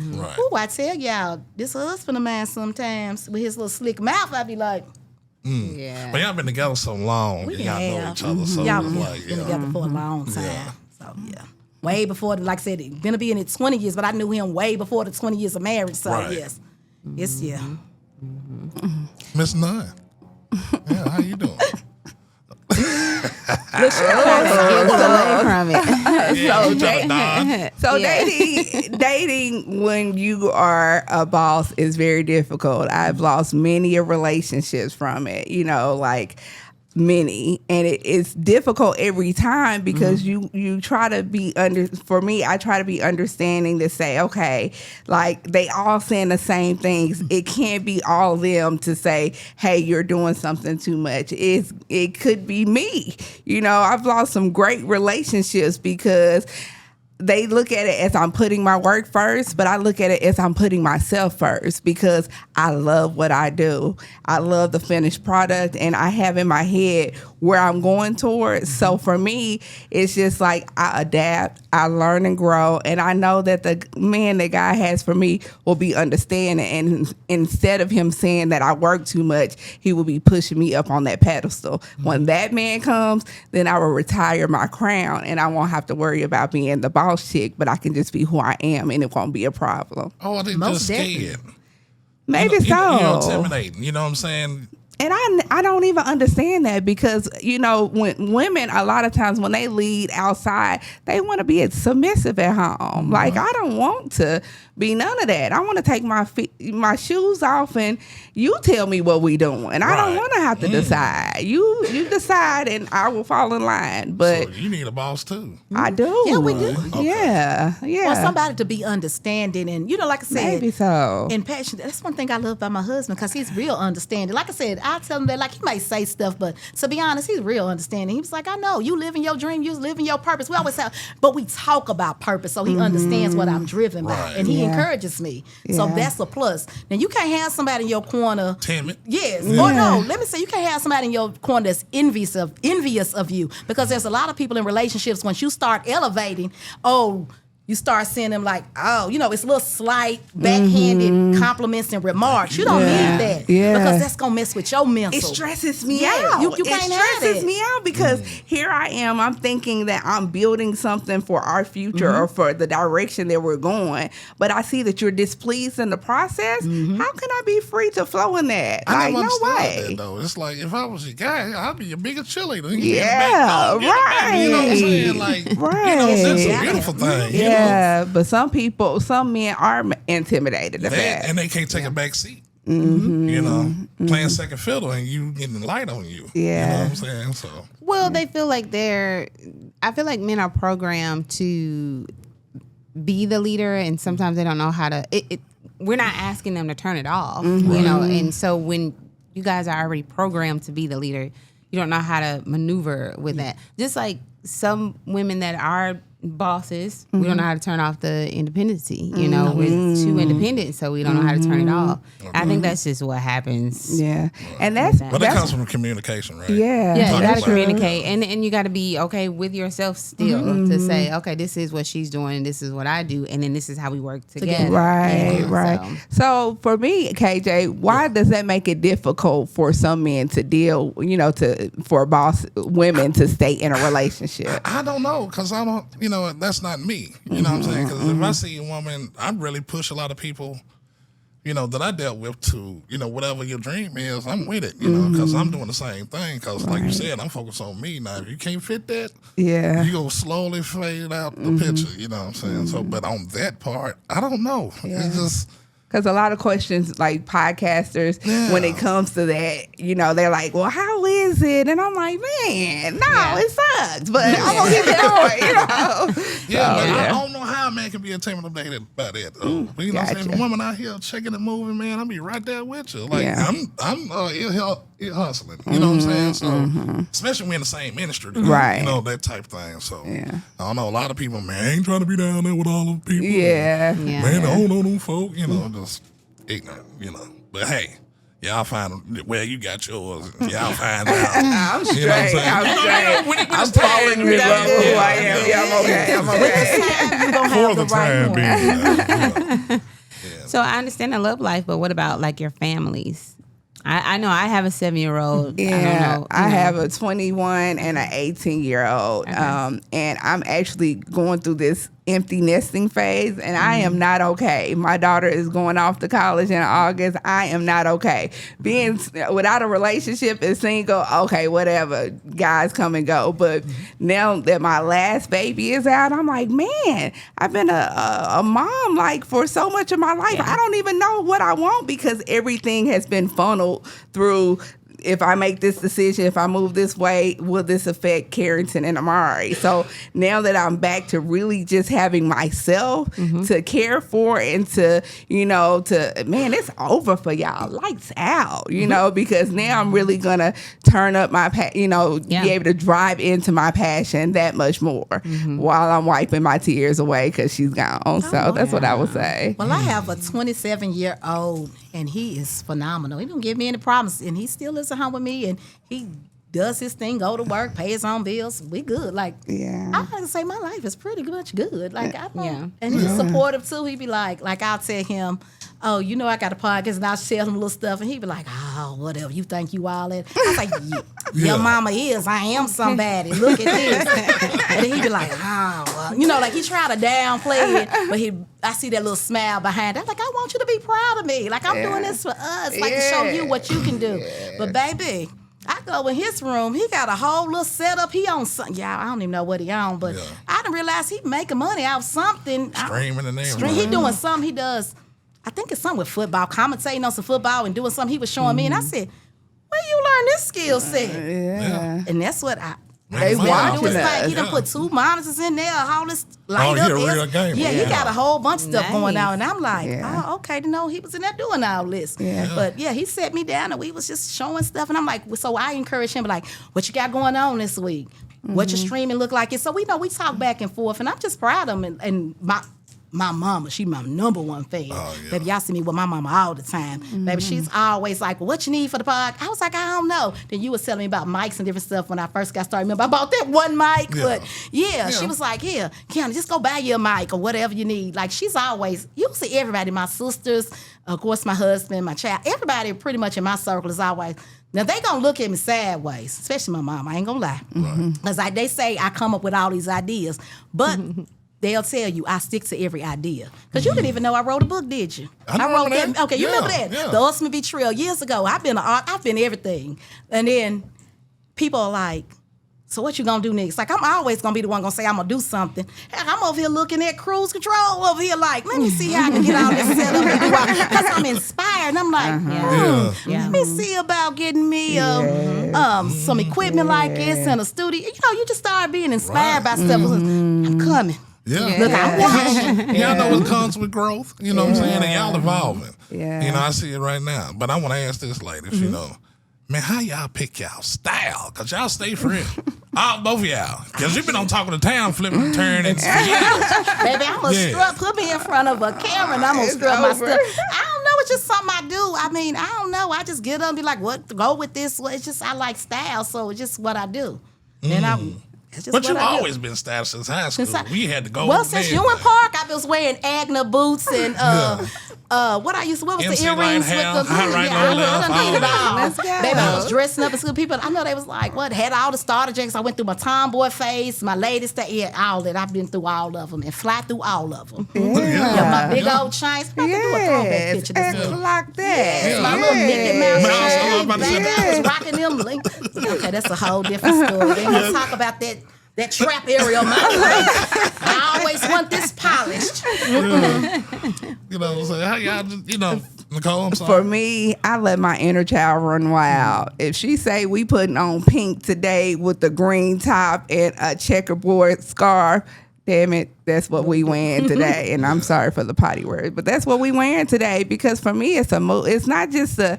I tell y'all, this husband of mine sometimes, with his little slick mouth, I'd be like, Yeah. But y'all been together so long, y'all know each other. So y'all like, been together for a long time. Yeah. So, way before, like I said, it's going to be in it 20 years, but I knew him way before the 20 years of marriage, so yes. It's, Miss Nunn. Yeah, how you doing? Dating when you are a boss is very difficult. I've lost many relationships from it, like many, and it's difficult every time because you try to be for me, I try to be understanding to say, okay, like they all saying the same things. It can't be all of them to say, hey, you're doing something too much. It could be me. I've lost some great relationships because they look at it as I'm putting my work first, but I look at it as I'm putting myself first because I love what I do. I love the finished product, and I have in my head where I'm going towards. So for me, it's just like I adapt, I learn and grow, and I know that the man that God has for me will be understanding. And instead of him saying that I work too much, he will be pushing me up on that pedestal. When that man comes, then I will retire my crown, and I won't have to worry about being the boss chick, but I can just be who I am, and it won't be a problem. Oh, they just scared. Maybe so. Intimidating. You know what I'm saying? And I don't even understand that because, when women, a lot of times when they lead outside, they want to be submissive at home. Like, I don't want to be none of that. I want to take my shoes off and you tell me what we doing. I don't want to have to decide. You decide and I will fall in line. But so you need a boss too. I do. Yeah, we do. Okay. Yeah. Well, somebody to be understanding and, like I said. Maybe so. And passionate. That's one thing I love about my husband because he's real understanding. Like I said, I tell him that, like, he may say stuff, but to be honest, he's real understanding. He was like, I know, you living your dream, you living your purpose. We always have, but we talk about purpose, so he understands what I'm driven by, and he encourages me. So that's a plus. Now, you can't have somebody in your corner. Timid. Yes. Or no, let me say, you can't have somebody in your corner that's envious of you, because there's a lot of people in relationships, once you start elevating, you start seeing them like, it's a little slight, backhanded compliments and remarks. You don't need that. Yeah. Because that's going to mess with your mental. It stresses me out. You can't it have stresses it. me out because here I am. I'm thinking that I'm building something for our future or for the direction that we're going. But I see that you're displeased in the process. How can I be free to flow in that? I Like, never no understood way. that, though. It's like, if I was your guy, I'd be your biggest cheerleader. Yeah, right. You know what I'm saying? Like, it's a beautiful thing. You know? But some men are intimidated of that. And they can't take a back seat. You know, playing second fiddle and you getting the light on you. Yeah. You know what I'm saying? So, Well, they feel like I feel like men are programmed to be the leader, and sometimes they don't know how to. We're not asking them to turn it off, you know. And so when you guys are already programmed to be the leader, you don't know how to maneuver with that. Just like some women that are bosses, we don't know how to turn off the independency. You know, we're too independent, so we don't know how to turn it off. I think that's just what happens. Yeah, and that's but that comes from communication, right? Yeah, Yeah, you got to that's true. communicate, and you got to be okay with yourself still to say, okay, this is what she's doing, this is what I do, and then this is how we work together. Right, You know, right. So for me, KJ, why does that make it difficult for some men to deal, for boss women to stay in a relationship? I don't know, because I don't, that's not me. You know what I'm saying? Because if I see a woman, I really push a lot of people, that I dealt with to, whatever your dream is, I'm with it, because I'm doing the same thing. Because like you said, I'm focused on me. Now, if you can't fit that, you go slowly fade out the picture, you know what I'm saying? So, but on that part, I don't know. It's just... Because a lot of questions, like podcasters, when it comes to that, they're like, well, how is it? And I'm like, man, no, it sucks. But I'm going to keep it on, I don't know how a man can be intimidated by that. You know what I'm saying? If a woman out here checking and moving, man, I'll be right there with you. Like, I'm hustling. You know what I'm saying? So, especially when we're in the same industry. Right. That type of thing. So, I don't know. A lot of people, man, I ain't trying to be down there with all them people. Yeah. Man, I don't know them folk. Just ignorant, But hey, y'all find where you got yours. Y'all find out. I'm straight. I'm falling in love with who I am. I'm okay. You're going to have the right one. So I understand the love life, but what about like your families? I know I have a 7-year-old. Yeah, I have a 21 and an 18-year-old. And I'm actually going through this empty nesting phase, and I am not okay. My daughter is going off to college in August. I am not okay. Being without a relationship and single, okay, whatever. Guys come and go. But now that my last baby is out, I'm like, man, I've been a mom like for so much of my life. I don't even know what I want because everything has been funneled through. If I make this decision, if I move this way, will this affect Carrington and Amari? So now that I'm back to really just having myself to care for and to, man, it's over for y'all. Lights out, because now I'm really going to turn up my, be able to drive into my passion that much more while I'm wiping my tears away because she's gone. So that's what I would say. Well, I have a 27-year-old, and he is phenomenal. He don't give me any problems, and he still lives at home with me, and he does his thing, go to work, pay his own bills. We good. Like, I gotta say, my life is pretty much good. Like, and he's supportive too. He be like I'll tell him, oh, I got a podcast, and I'll tell him little stuff, and he be like, oh, whatever, you think you all that. I was like, your mama is, I am somebody. Look at this. And then he be like, oh, well, like he try to downplay it, but I see that little smile behind it. I'm like, I want you to be proud of me. Like, I'm doing this for us, like to show you what you can do. But baby, I go in his room. He got a whole little setup. He on something. Y'all, I don't even know what he on, but I didn't realize he making money out of something. Streaming and everything. He doing something. He does. I think it's something with football, commentating on some football and doing something he was showing me. And I said, where you learn this skill set? Yeah. And that's what They Man, watching It's like us. he done put 2 monitors in there, all this light he up. a there. real gamer. Yeah, he got a whole bunch of stuff going Nice. on. And I'm like, Yeah. oh, okay, to know he was in there doing all this. Yeah. But yeah, he set me down and we was just showing stuff. And I'm like, so I encourage him, like, what you got going on this week? What your streaming look like? And so we talk back and forth. And I'm just proud of him. And my mama, she my number one fan. Oh, yeah. Baby, y'all see me with my mama all the time. Baby, she's always like, well, what you need for the pod? I was like, I don't know. Then you was telling me about mics and different stuff when I first got started. Remember, I bought that one mic. Yeah. But she was like, here, Qiana, just go buy you a mic or whatever you need. Like, she's always, you'll see everybody, my sisters, of course, my husband, my child, everybody pretty much in my circle is always, now they gonna look at me sideways, especially my mom, I ain't gonna lie. Because they say I come up with all these ideas. But they'll tell you I stick to every idea. Because you didn't even know I wrote a book, did you? I wrote remember that. Okay, you Yeah, remember that? yeah. The Ultimate Betrayal years ago. I've been everything. And then people are like, so what you gonna do next? Like, I'm always gonna be the one gonna say I'm gonna do something. Heck, I'm over here looking at cruise control over here like, let me see how I can get all this set up because I'm inspired. And I'm like, Yeah. let me see about getting me some equipment like this and a studio. You just start being inspired by stuff. I'm coming. Yeah. Look, I'm watching. Y'all know what comes with growth. You know what I'm saying? And y'all evolving. Yeah. You know, I see it right now. But I want to ask this, ladies, you know, man, how y'all pick y'all style? Because y'all stay friends. Both of y'all. Because you've been on Talk of the Town, flipping and turning. Baby, I'm going to strut. Put me in front of a camera and I'm going to strut my stuff. I don't know. It's just something I do. I mean, I don't know. I just get up and be like, what? Go with this. Well, it's just, I like style. So it's just what I do. And it's just But what you've I do. always been stylish since high school. We had to go. Well, since you in Park, I was wearing Agna boots and what was MC the earrings with hair, the high right, I low left, done did it all all. Let's go. Baby, I was dressing up as good people. I know they was like, what? Had all the starter jackets. I went through my tomboy phase, my ladies, all that. I've been through all of them and fly through all of them. Yeah, my big old chains. I can do a throwback Yes, picture this and week. like that. My little Mickey Mouse Mouse, I was chain, about to say baby, that. I was rocking them. Okay, that's a whole different story. Then we'll talk about that trap area of my life. I always want this polished. You know what I'm saying? How y'all just, Nichole, I'm sorry. For me, I let my inner child run wild. If she say we putting on pink today with the green top and a checkerboard scarf, damn it, that's what we wearing today. And I'm sorry for the potty word, but that's what we wearing today because for me, it's a mood. It's not just a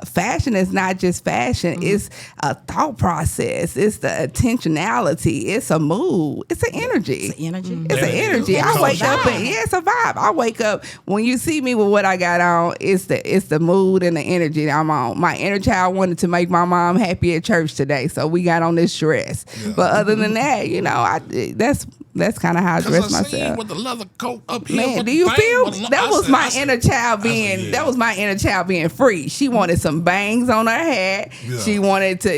fashion. It's not just fashion. It's a thought process. It's the intentionality. It's a mood. It's an energy. It's energy. It's an energy. I wake up and it's a vibe. I wake up when you see me with what I got on. It's the mood and the energy I'm on. My inner child wanted to make my mom happy at church today, so we got on this dress. Yeah. But other than that, that's kind of how I dress I seen myself. with the leather coat up here. Man, with do the you thing feel with the- that I was said- my I said- inner child I being said, yeah. that was my inner child being free. She wanted some bangs on her head. Yeah. She wanted to,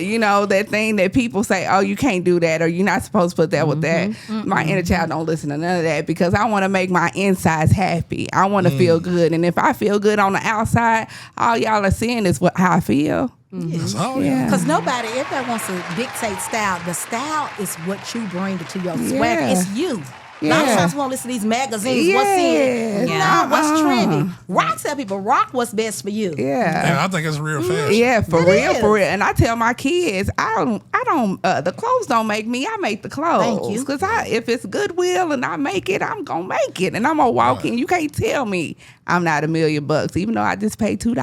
that thing that people say, oh, you can't do that or you're not supposed to put that with that. My inner child don't listen to none of that because I want to make my insides happy. I want to feel good, and if I feel good on the outside, all y'all are seeing is how I feel. That's all. Yeah. Because everybody wants to dictate style. The style is what you bring to your swag. Yeah. It's you. Yeah. A lot of times we want to listen to these magazines. What's in? Yeah. No, what's trendy? Rock tell people, rock what's best for you. Yeah. And I think it's real fashion. Yeah, for It real, is. for real. And I tell my kids, I don't. The clothes don't make me. I make the clothes. Thank you. Because if it's Goodwill and I make it, I'm gonna make it, and I'm gonna walk in. You can't tell me I'm not $1 million, even though I just paid $2.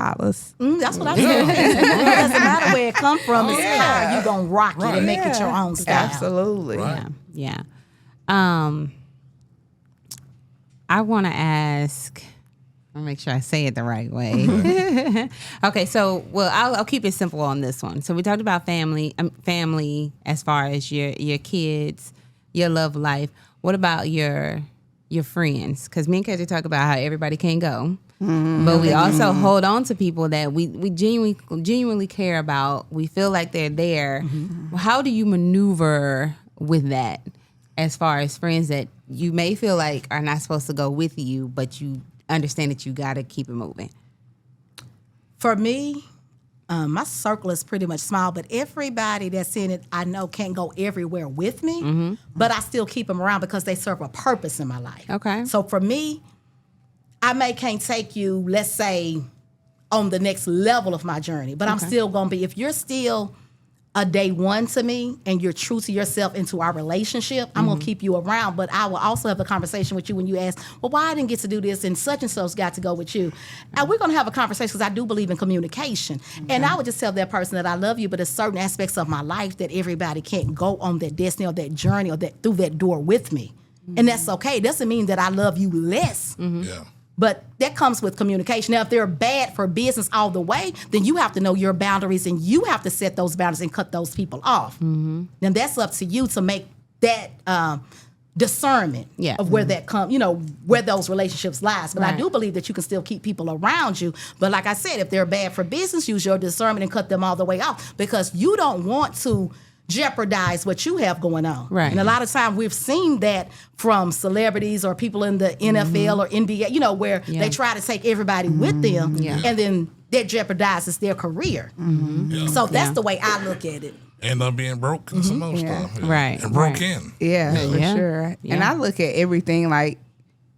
That's what I said. It doesn't matter where it come from. It's how you gonna rock it and make it your own style. Absolutely. Right. Yeah. I want to ask. I'll make sure I say it the right way. Okay, so I'll keep it simple on this one. So we talked about family as far as your kids, your love life. What about your friends? Because me and KJ talk about how everybody can't go, but we also hold on to people that we genuinely care about. We feel like they're there. How do you maneuver with that? As far as friends that you may feel like are not supposed to go with you, but you understand that you got to keep it moving. For me, my circle is pretty much small, but everybody that's in it, I know can't go everywhere with me, but I still keep them around because they serve a purpose in my life. Okay. So for me, I can't take you, let's say, on the next level of my journey, but I'm still going to be, if you're still a day one to me and you're true to yourself into our relationship, I'm going to keep you around. But I will also have a conversation with you when you ask, well, why I didn't get to do this and such got to go with you. And we're going to have a conversation because I do believe in communication. And I would just tell that person that I love you, but there's certain aspects of my life that everybody can't go on that destiny or that journey or that through that door with me. And that's okay. It doesn't mean that I love you less. Yeah. But that comes with communication. Now, if they're bad for business all the way, then you have to know your boundaries and you have to set those boundaries and cut those people off. Then that's up to you to make that discernment of where that where those relationships lies. But I do believe that you can still keep people around you. But like I said, if they're bad for business, use your discernment and cut them all the way off because you don't want to jeopardize what you have going on. Right. And a lot of times we've seen that from celebrities or people in the NFL or NBA, where they try to take everybody with them and then that jeopardizes their career. Yeah. So that's the way I look at it. End up being broke and some other stuff. Yeah. Right. And broke in. Yeah, for sure. Yeah. And I look at everything like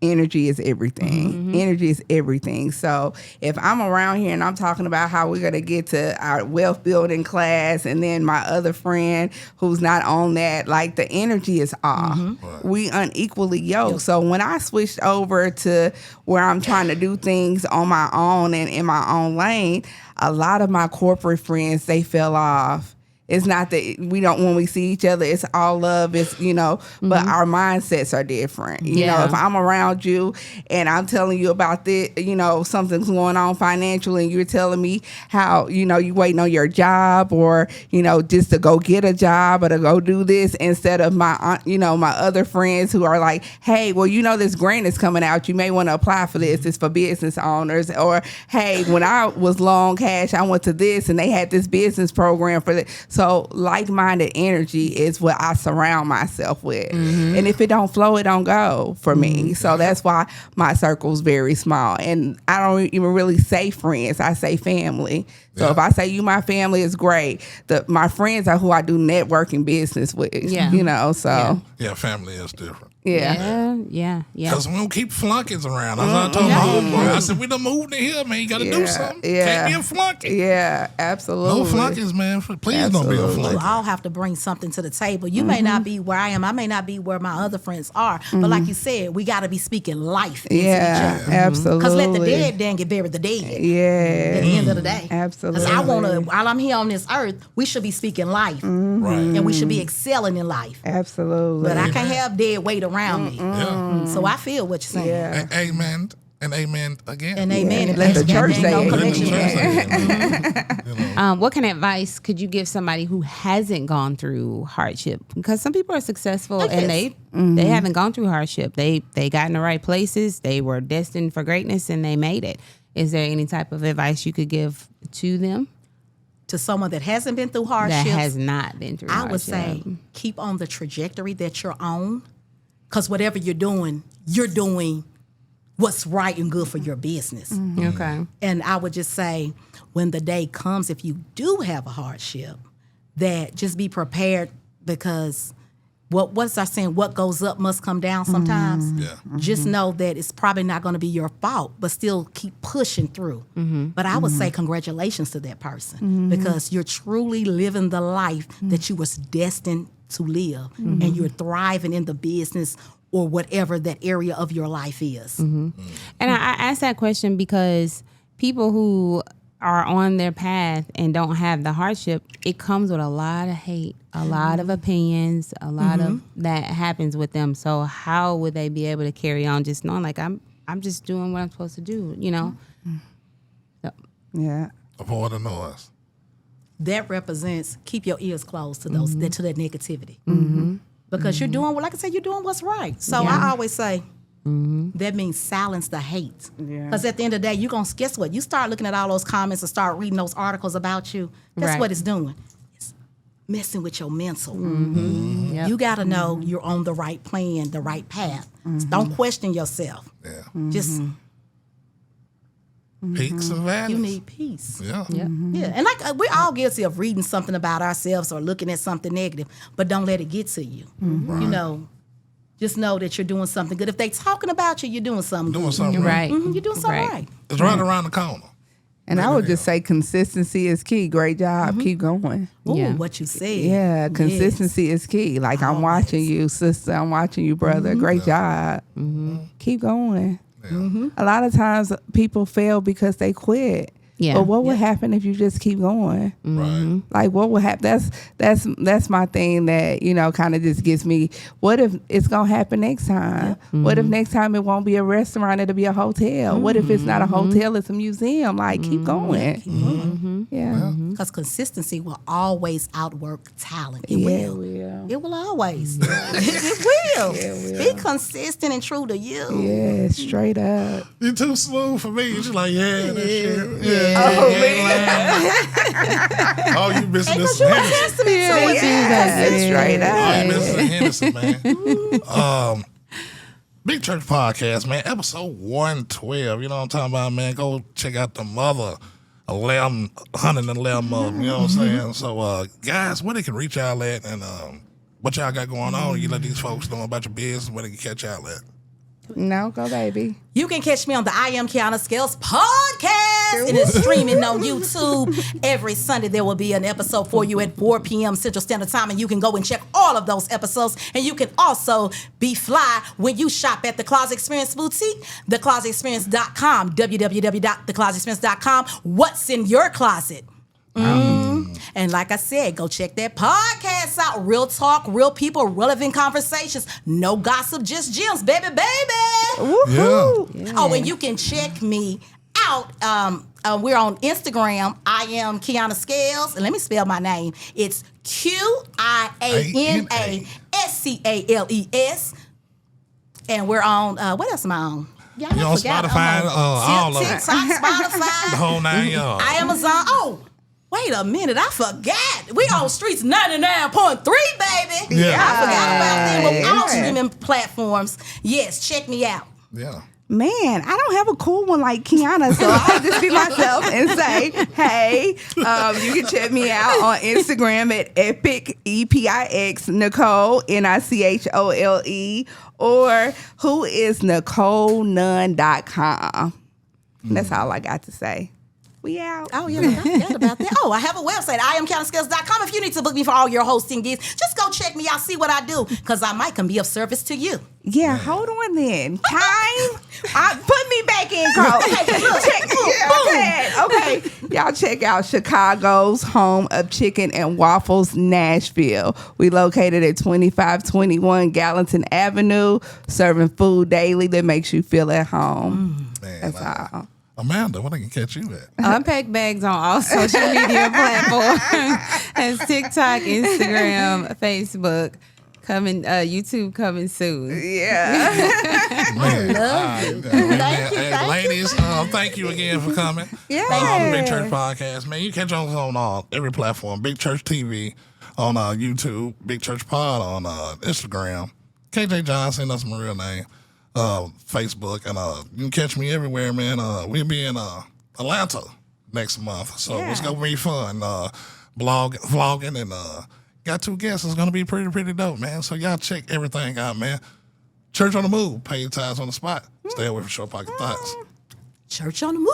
energy is everything. Energy is everything. So if I'm around here and I'm talking about how we're going to get to our wealth building class and then my other friend who's not on that, like the energy is off. Right. We unequally yoked. So when I switched over to where I'm trying to do things on my own and in my own lane, a lot of my corporate friends, they fell off. It's not that we don't, when we see each other, it's all love, it's, but our mindsets are different. You know, if I'm around you and I'm telling you about this, something's going on financially and you're telling me how, you waiting on your job or, just to go get a job or to go do this instead of my, my other friends who are like, hey, well, this grant is coming out. You may want to apply for this. It's for business owners. Or, hey, when I was long cash, I went to this and they had this business program for that. So like-minded energy is what I surround myself with. And if it don't flow, it don't go for me. So that's why my circle's very small. And I don't even really say friends. I say family. So if I say you my family, it's great. My friends are who I do networking business with. So. Yeah, family is different. Yeah. Because we don't keep flunkies around. As I told my homeboy, I said, we done moved to here, man. You got to do something. Can't be a flunky. Yeah, absolutely. No flunkies, man. Please don't be a flunky. You all have to bring something to the table. You may not be where I am. I may not be where my other friends are. But like you said, we got to be speaking life into each other. Absolutely. Because let the dead then get buried the dead. Yeah. At the end of the day. Absolutely. Because while I'm here on this earth, we should be speaking life. Right. And we should be excelling in life. Absolutely. But I can't have dead weight around me. Yeah. So I feel what you're saying. Yeah. Amen. And amen again. And amen. Let the church say no it. connection. What kind of advice could you give somebody who hasn't gone through hardship? Because some people are successful and they haven't gone through hardship. They got in the right places. They were destined for greatness and they made it. Is there any type of advice you could give to them? To someone that hasn't been through hardships. That has not been through hardship. I would say keep on the trajectory that you're on. Because whatever you're doing what's right and good for your business. Okay. And I would just say when the day comes, if you do have a hardship, that just be prepared because what's our saying? What goes up must come down sometimes. Yeah. Just know that it's probably not going to be your fault, but still keep pushing through. But I would say congratulations to that person because you're truly living the life that you was destined to live, and you're thriving in the business or whatever that area of your life is. And I ask that question because people who are on their path and don't have the hardship, it comes with a lot of hate, a lot of opinions, a lot of that happens with them. So how would they be able to carry on just knowing like I'm just doing what I'm supposed to do, So. Yeah. Avoid the noise. That represents keep your ears closed to those to that negativity. Because you're doing, like I said, you're doing what's right. So I always say that means silence the hate. Because at the end of the day, you're going to, guess what? You start looking at all those comments and start reading those articles about you. Guess what it's doing? It's messing with your mental. You got to know you're on the right plan, the right path. So don't question yourself. Yeah. Just Peaks and valleys. you need peace. Yeah. Yeah, and like we're all guilty of reading something about ourselves or looking at something negative, but don't let it get to you. Just know that you're doing something good. If they talking about you, you're doing something Doing good. something Right. You're doing something right. It's right around the corner. And I would just say consistency is key. Great job. Keep going. Ooh, Yeah. what you said. Yeah, consistency is key. Like, I'm watching you, sister. I'm watching you, brother. Great job. Keep going. A lot of times people fail because they quit. Yeah. But what would happen if you just keep going? Right. Like, what would happen? That's my thing that, kind of just gets me. What if it's going to happen next time? What if next time it won't be a restaurant, it'll be a hotel? What if it's not a hotel, it's a museum? Like, keep going. Yeah. Because consistency will always outwork talent. It Yeah, will. it will. It will always. it will. Be consistent and true to you. Yeah, straight up. You're too smooth for me. She's like, that shit. Yeah. Oh, Oh, you missing this You a Henderson. testament to it. Straight Oh, up. you missing Henderson, man. Big Church Podcast, man. Episode 112. You know what I'm talking about, man? Go check out the mother. 111 of them, you know what I'm saying? So, guys, where they can reach y'all at and what y'all got going on? You let these folks know about your business, where they can catch y'all at. No, go baby. You can catch me on the I Am Qiana Scales podcast. It is streaming on YouTube. Every Sunday there will be an episode for you at 4 p.m. Central Standard Time, and you can go and check all of those episodes. And you can also be fly when you shop at The Closet Experience Boutique, theclosetexperience.com, www.theclosetexperience.com. What's in your closet? And like I said, go check that podcast out. Real talk, real people, relevant conversations. No gossip, just gems, baby. Woohoo. Yeah. Oh, and you can check me out. We're on Instagram. I am Qiana Scales. And let me spell my name. It's QIANASCALES. And we're on, what else am I on? Y'all You on forgot. Spotify, all of it. TikTok, Spotify. The whole 9 yards. Amazon. Oh, wait a minute. I forgot. We on Streets 99.3, baby. Yeah. I forgot about them. But all Yeah. streaming platforms. Yes, check me out. Yeah. Man, I don't have a cool one like Qiana, so I'll just be myself and say, hey, you can check me out on Instagram at Epic, EPIX, Nichole, NICHOLE, or whoisNicholenunn.com. That's all I got to say. We out. Oh, yeah, I forgot about that. Oh, I have a website, IamQianaScales.com. If you need to book me for all your hosting gigs, just go check me out, see what I do, because I might can be of service to you. Yeah, hold on then. Put me back in, Cole. Okay. Y'all check out Chicago's home of chicken and waffles, Nashville. We located at 2521 Gallatin Avenue, serving food daily that makes you feel at home. Man, That's all. Amanda, where they can catch you at? Unpack bags on all social media platforms as TikTok, Instagram, Facebook. YouTube coming soon. Yeah. Man, Thank you. ladies, thank you again for coming. Yeah. Big Church Podcast, man. You catch us on every platform. Big Church TV on YouTube. Big Church Pod on Instagram. KJ John, send us my real name. Facebook, and you can catch me everywhere, man. We'll be in Atlanta next month, so it's gonna be fun. Vlogging, and got 2 guests. It's gonna be pretty dope, man. So y'all check everything out, man. Church on the move, pay your tithes on the spot. Stay away from short pocket thoughts. Church on the move.